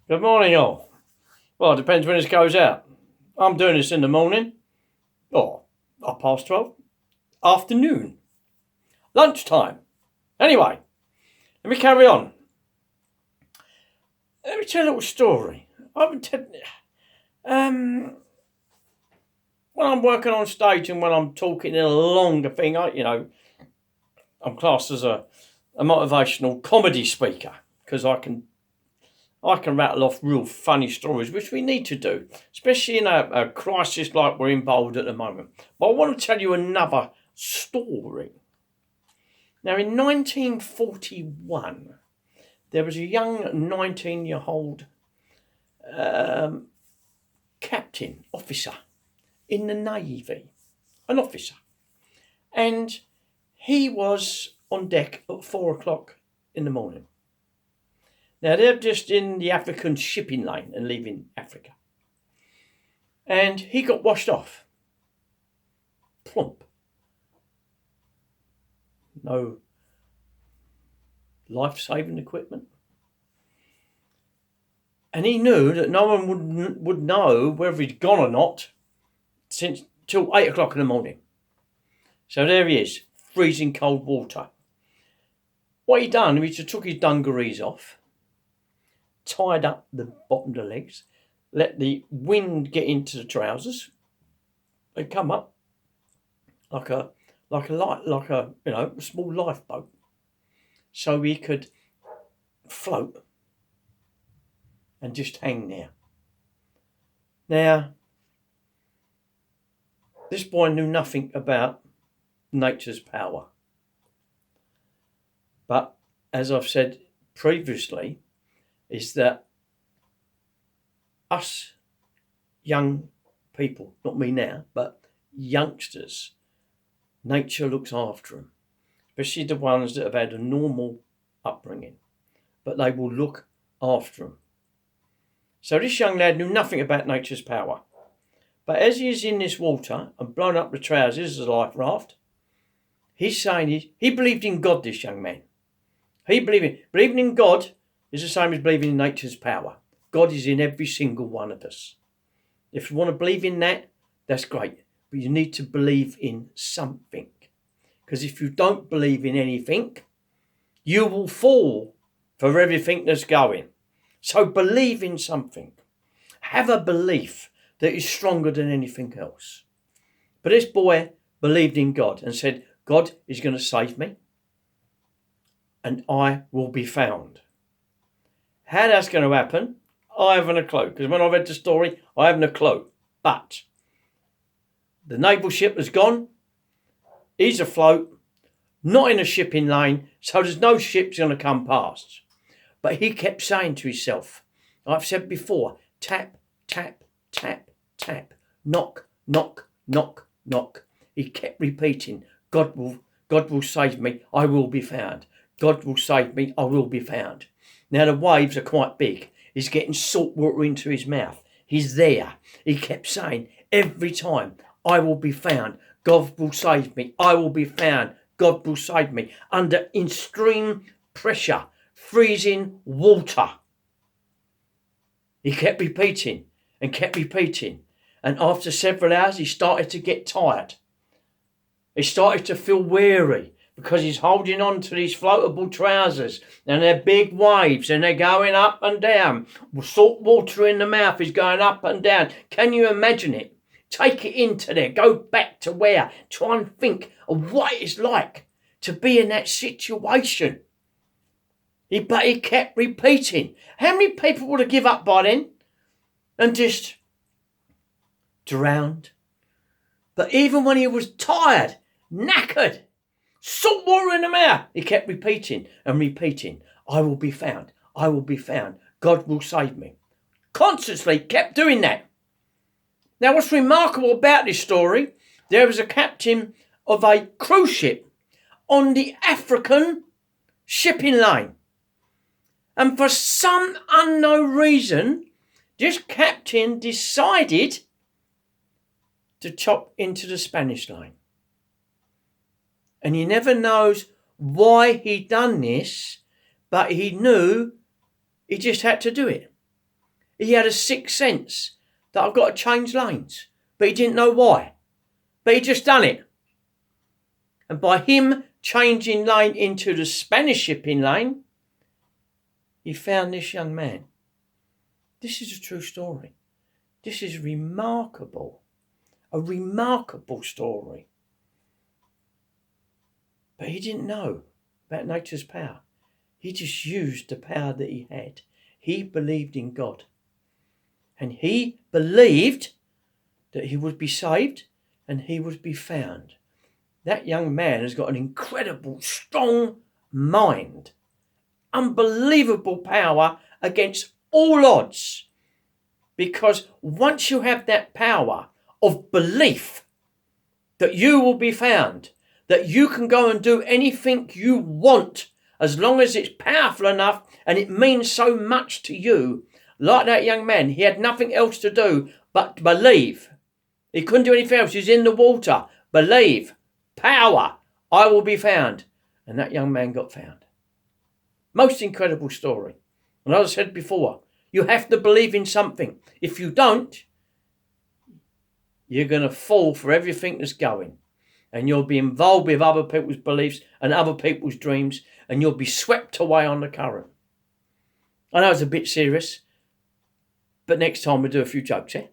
Good morning, all. Well, it depends when this goes out. I'm doing this in the morning, or 12:30, afternoon, lunchtime. Anyway, let me carry on. Let me tell you a little story. I've been when I'm working on stage and when I'm talking in a longer thing, I'm classed as a motivational comedy speaker because I can rattle off real funny stories, which we need to do, especially in a crisis like we're involved at the moment. But I want to tell you another story. Now, in 1941, there was a young 19-year-old captain, officer in the Navy, an officer. And he was on deck at 4 o'clock in the morning. Now, they're just in the African shipping lane and leaving Africa. And he got washed off. Plump. No life-saving equipment. And he knew that no one would know whether he'd gone or not till 8 o'clock in the morning. So there he is, freezing cold water. What he done, he just took his dungarees off, tied up the bottom of the legs, let the wind get into the trousers. They come up like a small lifeboat, so he could float and just hang there. Now, this boy knew nothing about nature's power, but as I've said previously, is that us young people, not me now, but youngsters, nature looks after them, especially the ones that have had a normal upbringing, but they will look after them. So this young lad knew nothing about nature's power, but as he is in this water and blown up the trousers as a life raft, he's saying he believed in God, this young man. Believing in God is the same as believing in nature's power. God is in every single one of us. If you want to believe in that, that's great. But you need to believe in something. Because if you don't believe in anything, you will fall for everything that's going. So believe in something. Have a belief that is stronger than anything else. But this boy believed in God and said, God is going to save me and I will be found. How that's going to happen, I haven't a clue. Because when I read the story, I haven't a clue. But the naval ship has gone. He's afloat, not in a shipping lane, so there's no ships going to come past. But he kept saying to himself, I've said before, tap, tap, tap, tap, knock, knock, knock, knock. He kept repeating, God will save me, I will be found. God will save me, I will be found. Now the waves are quite big. He's getting salt water into his mouth. He's there. He kept saying every time, I will be found. God will save me. I will be found. God will save me. Under extreme pressure, freezing water. He kept repeating and kept repeating. And after several hours, he started to get tired. He started to feel weary because he's holding on to these floatable trousers and they're big waves and they're going up and down. Salt water in the mouth is going up and down. Can you imagine it? Take it into there. Go back to where? Try and think of what it's like to be in that situation. But he kept repeating. How many people would have given up by then and just drowned? But even when he was tired, knackered, salt water in the mouth, he kept repeating and repeating, I will be found. I will be found. God will save me. Constantly kept doing that. Now, what's remarkable about this story, there was a captain of a cruise ship on the African shipping lane. And for some unknown reason, this captain decided to chop into the Spanish lane. And he never knows why he done this, but he knew he just had to do it. He had a sixth sense that I've got to change lanes, but he didn't know why. But he just done it. And by him changing lane into the Spanish shipping lane, he found this young man. This is a true story. This is remarkable. A remarkable story. But he didn't know about nature's power. He just used the power that he had. He believed in God. And he believed that he would be saved and he would be found. That young man has got an incredible, strong mind. Unbelievable power against all odds. Because once you have that power of belief that you will be found, that you can go and do anything you want as long as it's powerful enough and it means so much to you. Like that young man, he had nothing else to do but believe. He couldn't do anything else. He's in the water. Believe. Power. I will be found. And that young man got found. Most incredible story. And as I said before, you have to believe in something. If you don't, you're going to fall for everything that's going. And you'll be involved with other people's beliefs and other people's dreams. And you'll be swept away on the current. I know it's a bit serious. But next time we'll do a few jokes, eh?